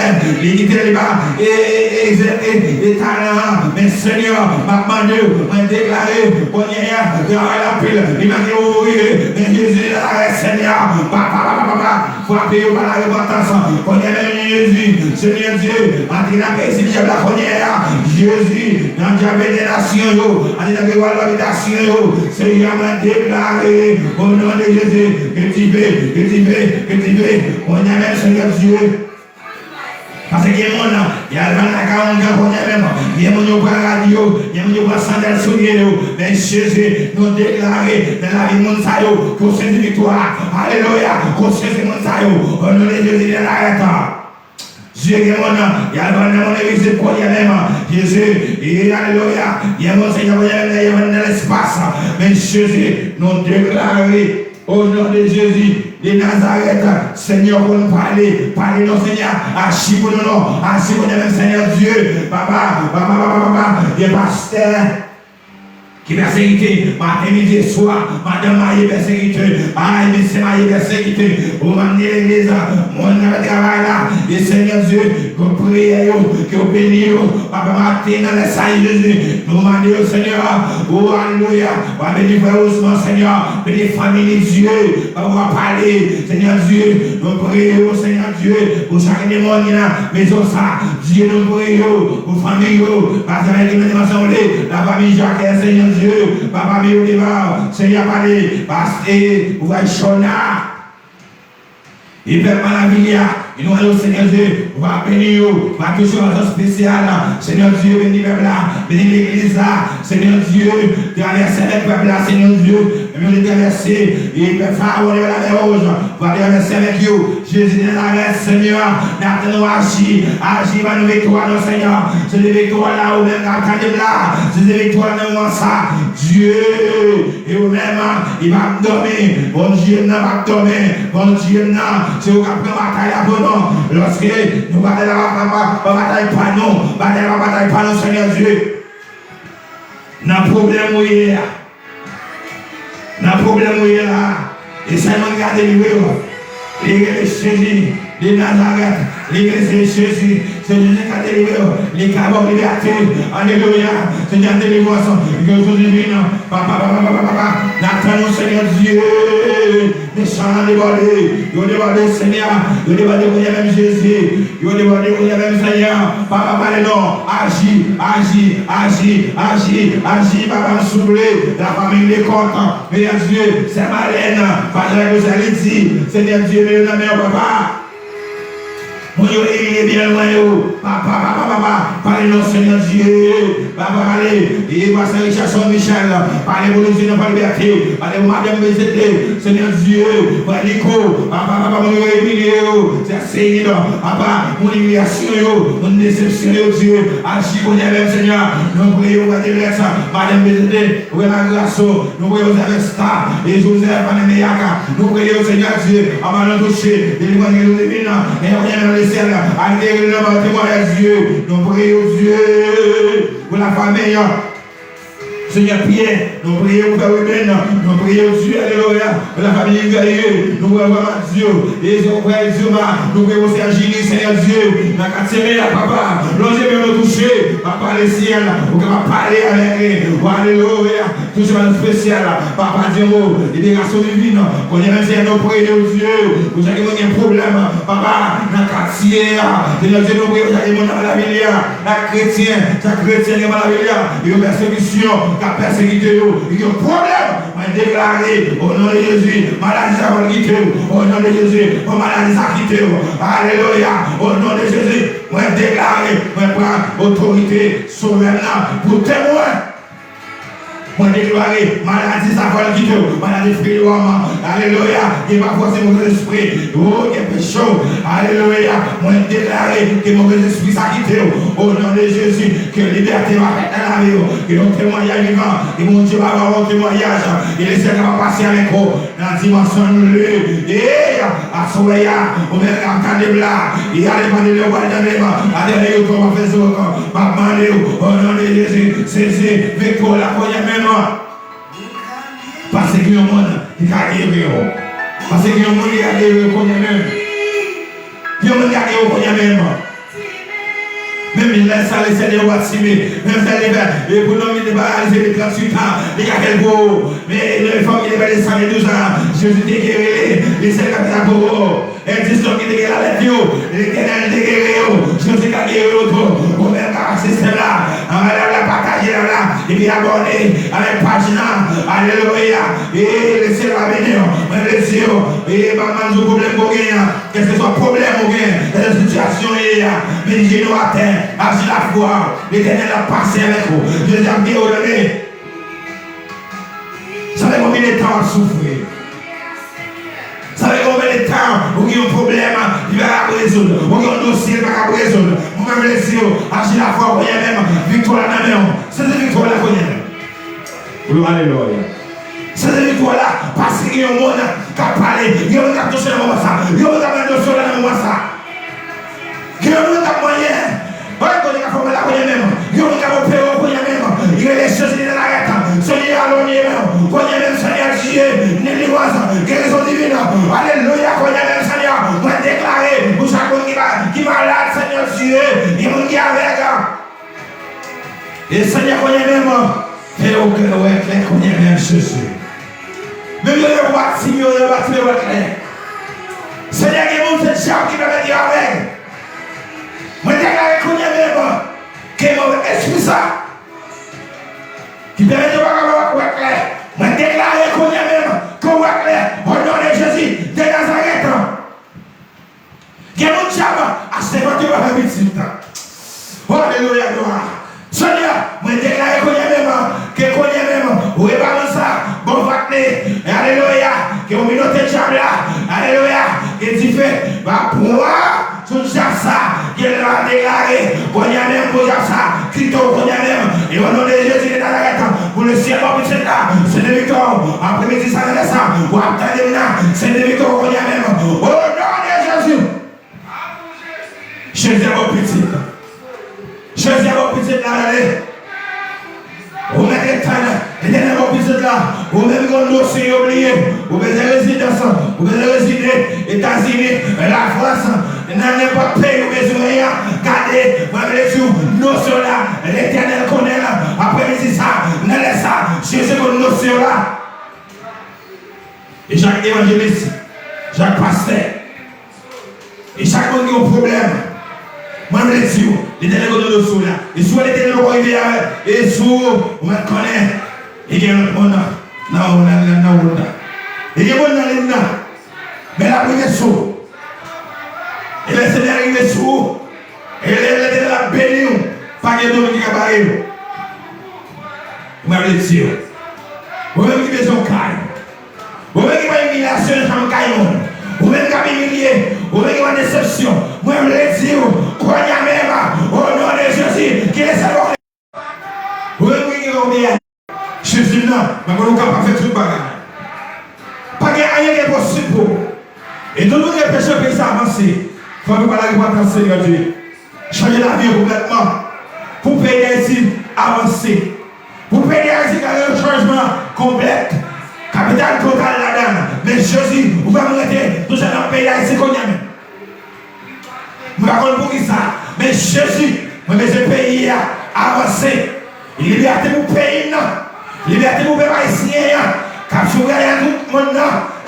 l'équité là, et talent. Mais Seigneur, ma demande, m'a déclaré, on y a, la pile, il m'a dit, mais Jésus, Seigneur, papa, frappez par la repentance, on y a même Jésus, Seigneur Dieu, en disant que c'est déjà la première, Jésus, dans le diable des nations, en disant que l'habitation, Seigneur m'a déclaré, au nom de Jésus, que tu veux, on y a même Seigneur Dieu. Parce qu'il y a des gens, il y a des gens il y a des gens qui ont la radio, il y a des gens qui ont sandales sur les mais Jésus nous déclaré dans la vie de mon saillot, qu'on sait de victoire. Alléluia, qu'on sait de mon saillot. On nous les Jésus dans l'arrêt. Dieu est mon nom, il y a mon église pour y même. Jésus, alléluia, il y a mon Seigneur, il y a dans l'espace. Mais Jésus nous déclaré. Au nom de Jésus, de Nazareth, Seigneur, pour nous parler non, Seigneur, agis pour nous, agis pour nous, Seigneur Dieu, papa, des pasteurs qui persécutent, matin, midi, soir, madame, maille, persécuté, aïe, monsieur, maille, persécuté, vous m'amenez l'église, mon travail là, et Seigneur Dieu, que vous priez, que vous bénissez, papa, matin, dans les sailles de Jésus, nous demandons au Seigneur, oh, alléluia, on va bénir frère Ousmane, Seigneur, bénir famille Dieu, on va parler, Seigneur Dieu, nous prions, Seigneur Dieu, pour chaque démon qui est là, maison ça, Dieu, nous prions, pour famille, parce que nous sommes la famille Jacques, Seigneur Dieu, papa, mais au débat, Seigneur, parlez, parce que vous voyez Chona, il fait mal à la vie, il nous allons, Seigneur Dieu, on va bénir, on va toucher une chose spéciale, Seigneur Dieu, bénis le peuple là, bénis l'église là, Seigneur Dieu, traverser le peuple là, Seigneur Dieu, et nous traverser, et le pharaon de la mer rouge, on va traverser avec vous, Jésus de Nazareth, Seigneur, nous agis, va nous victoire, nos Seigneur, c'est des victoires là, ou même attendez là, c'est des victoires là, nous ça, Dieu, et vous-même, il va me donner, bon Dieu, n'a pas donné, bon Dieu, n'a, c'est vous qui avez bataille à bon nom, lorsque nous bataille pas nous, bataille pas nous, Seigneur Dieu, n'a problème où il est là, et Seigneur, regardez le L'église Jésus de Nazareth, l'église de Jésus, c'est Jésus qui a délivré, les cabos liberté, alléluia, Seigneur délivrance, que divine, papa, n'attendons Seigneur Dieu, méchant débordé, yo débordé Seigneur, yo débordé pour même Jésus, yo débordé pour même Seigneur, papa, non, agis, papa, soufflé, la famille est contente, Seigneur Dieu, c'est Marlène, Papa, vous allez dire, Seigneur Dieu, la mère, papa. Mon Dieu, il est bien loin, papa, parlez-nous, Seigneur Dieu, papa, allez, et voici Richard Michel, parlez-vous de Dieu, par liberté, parlez-vous, Madame Bézété, Seigneur Dieu, Nico, papa, mon Dieu, c'est Seigneur, papa, mon humiliation, mon déception, Dieu, agis pour nous, Seigneur, nous prions, Madame Bézété, oui, la grâce, nous prions avec Star, et Joseph, nous prions, Seigneur Dieu, avant de toucher, et nous prions, et on vient allez, le témoignage Dieu, nous prions Dieu pour la famille. Seigneur Pierre, nous prions pour Père nous prions Dieu, alléluia, pour la famille Gailleux, nous prions Dieu, et nous prions Dieu, nous prions aussi à Gilles, Seigneur Dieu, dans la quartier, papa, l'ange veut nous toucher, papa, le ciel, pour qu'on va parler avec lui, alléluia, toujours un spécial, papa, Dieu, libération divine, qu'on est même nous prions Dieu, vous avez un problème, papa, dans le quartier, Seigneur Dieu, nous prions, vous avez la vie, la chrétien, chaque chrétien qui est mal il y a une persécution, qui a persécuté, il y a un problème, mais déclaré au nom de Jésus, maladie ça va quitter, au nom de Jésus, maladie ça va quitter, alléluia, au nom de Jésus, moi déclaré, moi prends autorité souveraine pour témoin. Moi déclaré, maladie ça va quitter, maladie frère, alléluia, il va forcer mon esprit, oh, il est péché, alléluia, moi déclaré que mon esprit ça quitte, au nom de Jésus, que liberté va être dans la vie, que nos témoignages vivants, que mon Dieu va avoir un témoignage, et les Seigneur va passer avec vous, dans la dimension de lui, et à Soya, on met la carte là, et à l'époque de l'eau, à l'époque de l'eau, faire ce au nom de Jésus, c'est victoire la première même. Parce qu'il y a un monde qui a guéri. Parce qu'il y a un monde qui a guéri au même. Il y a un monde qui a guéri au même. Même il laisse ça, laisser les rois timés. Même ça, les pour nous, il est paralysé de 38 ans. Il y a quelques jours. Mais les femmes qui étaient de 12 ans, Jésus était guéri. Les sept capitaines pour eux. Et 10 ans qui étaient guéris à l'éthiopie. L'Éternel était guéri. Jésus a guéri l'autre. Au même système là. On va la partager là. Et puis abonner avec pagina. Alléluia. Et laissez la venir. Mais laissez. Et maman, je problème pour gagner. Qu'est-ce que ce soit problème pour gagner? Quelle situation il y a? Mais j'ai nous atteint. Agis la foi, l'Éternel a passé avec vous. Jésus a bien ordonné. Vous savez combien de temps à souffrir? Vous savez combien de temps vous avez un problème, il va résoudre. Vous avez un dossier, il va résoudre. Vous-même les yeux, agis la foi, vous voyez même victoire dans la main. C'est cette victoire là qu'on a. Alléluia. C'est cette victoire là, parce qu'il y a un monde qui a parlé, il y a un monde qui a touché le moment ça, il y a un monde qui a touché le moment ça. Il y a un monde qui a moyen. Il y a un la même. Il y a même. Il y a les choses de la rette. Seigneur, allons-y même. Seigneur Dieu, délivrance, guérison divine. Alléluia, même Seigneur. Moi déclaré, pour chaque monde qui va malade, Seigneur Dieu, il y a monde qui est avec. Et Seigneur, même. Et au cœur, même Jésus. Même il y a un bâtiment, il y a un bâtiment clair. Seigneur, il y a un cette chambre qui va venir avec. Moi, je déclare qu'on y a même que mon esprit ça qui permet de voir clair. Moi, je déclare qu'on y a même qu'on voit clair au nom de Jésus de Nazareth. Que mon diable a se battu par la petite. Alléluia, gloire. Seigneur, moi, je déclare qu'on y a même que qu'on y a même où est pas ça, bon vaccné. Alléluia, que on met notre diable là. Alléluia, que tu fais, va pouvoir. Tout ça, qui est là déclaré, qu'on y a même pour ça, Christo, qu'on y a même, et au nom de Jésus de Nazareth, pour le ciel, pour le là, c'est des victoires, après-midi, ça ne ça, pour attendre là, c'est des victoires qu'on y a même, au nom de Jésus. Jésus est mon petit, Jésus est mon petit là, allez. Vous mettez le temps, l'éternel mon petit là, Ou même qu'on dossier oublié. Ou même résidence. Ou même résider États-Unis, la France. Dans n'importe pays où besoin. Gardez, moi je dis, notion là, l'éternel connaît là. Après, il dit ça, nous laisse ça. Jésus connaît notion là. Et chaque évangéliste, chaque pasteur, et chaque monde qui a un problème. Moi, je dis, l'éternel connaît notion là. Et soit l'éternel connaît, et soit, on me connaît. Il y a un autre monde. Non, il y a un monde là. Mais la première chose. Et le Seigneur arrive sous. Et l'éternel a béni. Pas de monde qui a barré. Je vais dire. Vous-même qui besoin de caille. Vous-même qui avez humiliation dans le caille. Vous-même qui avez humilié. Vous-même qui avez déception. Moi, je vais dire. Croyez même. Au nom de Jésus. Qui est salvé. Vous-même qui avez humilié. Jésus, non. Mais vous ne pouvez pas faire tout le bagage. Pas de rien qui est possible. Et tout le monde qui a péché pour ça avancer. Il faut que vous parliez de Seigneur Dieu. Changer la vie complètement. Pour payer ici, avancer. Pour payer ici, il y a un changement complet. Capital total là-dedans. Mais Jésus, vous pouvez me rester tout ça dans le pays ici qu'on y a même. Je ne sais pas pour qui ça. Mais Jésus, je vais ce pays avancer. Liberté pour pays, non. Liberté pour les haïtiens. Quand je regarde tout le monde,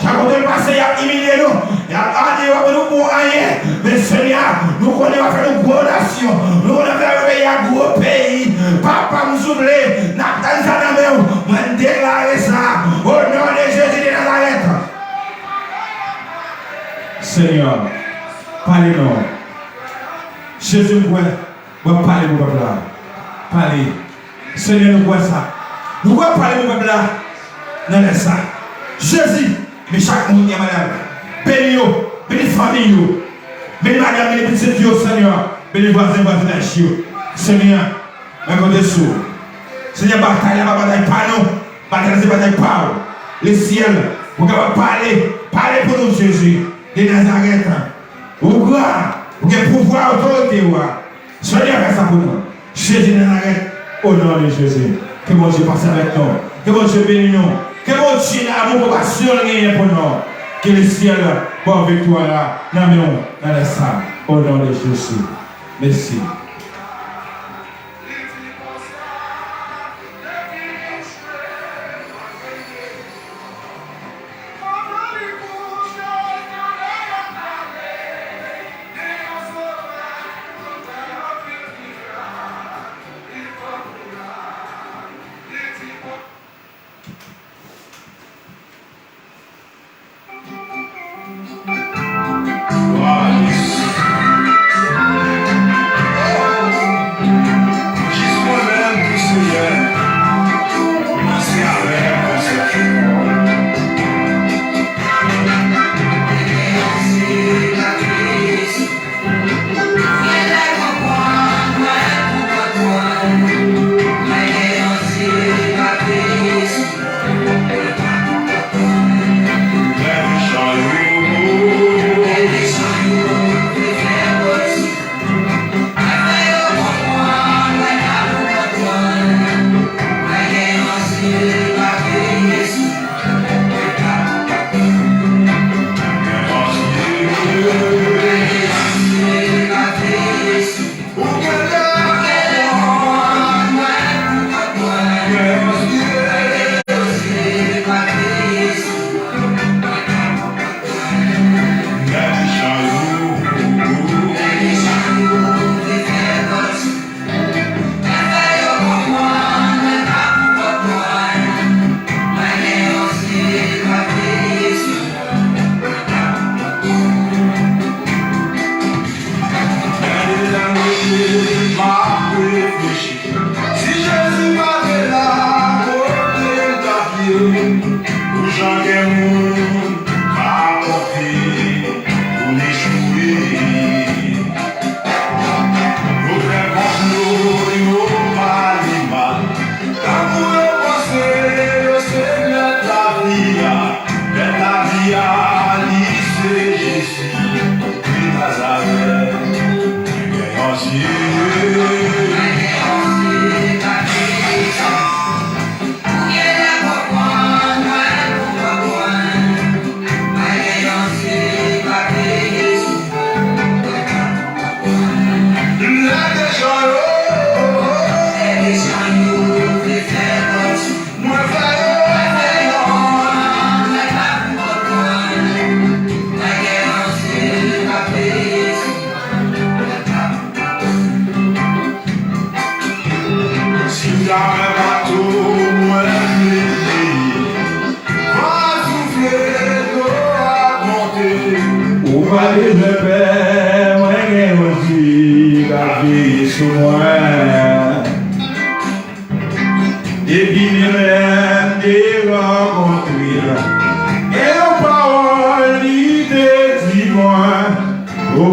chaque fois que le passé, il y a humilié nous. Il y a dit, nous pour rien. Mais Seigneur, nous connaissons faire une grande nation. Nous connaissons faire un gros pays. Papa nous oublie. Nathan Zanamel, je déclare ça. Au nom de Jésus de Nazareth. Seigneur, parlez-nous. Jésus nous voit parler au peuple là. Parlez. Seigneur nous voit ça. Nous voit parler au peuple là. Non, ça. Jésus, mais chaque monde qui est malade. Bénis-nous, bénis famille, bénis madame, bénis petits Dieu, Seigneur. Bénis voisins, voisinages. Seigneur, mais côté sourd. Seigneur, bataille, la bataille par nous. Bataille, c'est bataille par le ciel. Vous pouvez parler pour nous, Jésus, de Nazareth. Vous pouvez pouvoir, autorité. Seigneur, fais ça pour nous. Jésus de Nazareth, au nom de Jésus. Que mon Dieu passe avec nous. Que mon Dieu bénisse nous. Que mon Dieu amour passion pour nous. Que le ciel, pour victoire, dans le sang, au nom de Jésus. Merci.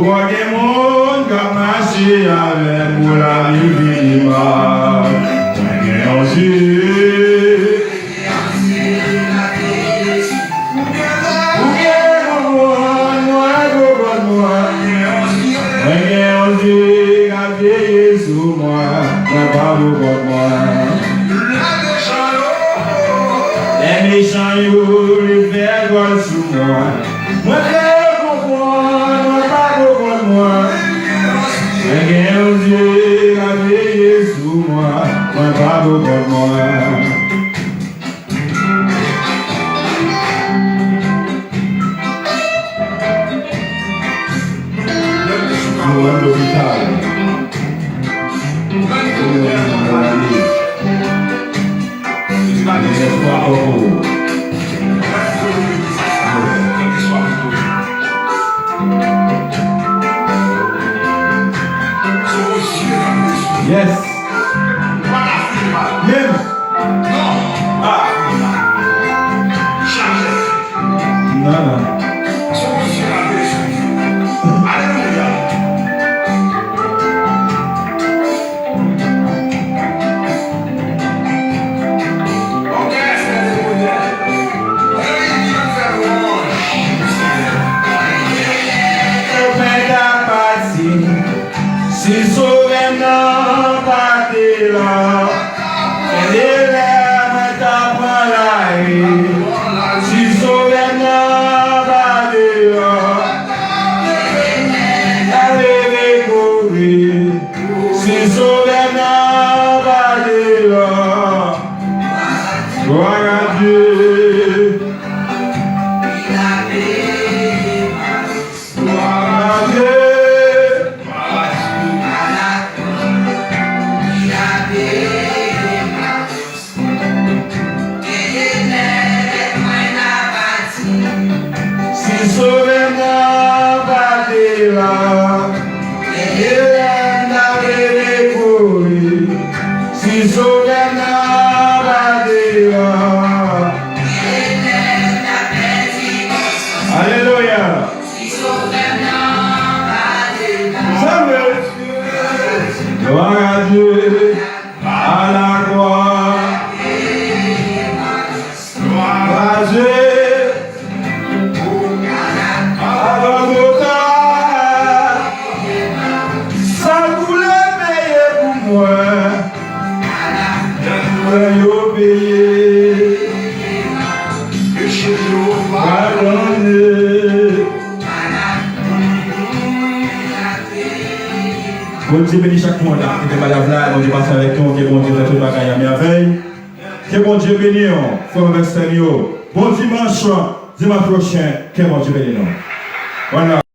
vois des mondes qui marchent avec pour la vie. Les méchants, ils faire gol sous moi. Moi, je comprends, pas comprendre moi. Mais un Dieu qui a veillé sous moi, moi, pas comprendre moi. Nous, à l'hôpital. Yes. Même. Non. Non. Si souverain pas de là, elle est là, mais t'as pas la si souverain pas de là, elle est courir. Si souverain pas de là, gloire à Dieu. Alléluia. Gloire à Dieu, à la gloire. Gloire à Dieu. Bon Dieu bénit chaque monde là, qui est malade là, bon Dieu passe avec nous, que bon Dieu fait tout bagaille à merveille. Que bon Dieu bénisse nous, frère avec Seigneur. Bon dimanche prochain, que bon Dieu bénisse nous. Voilà.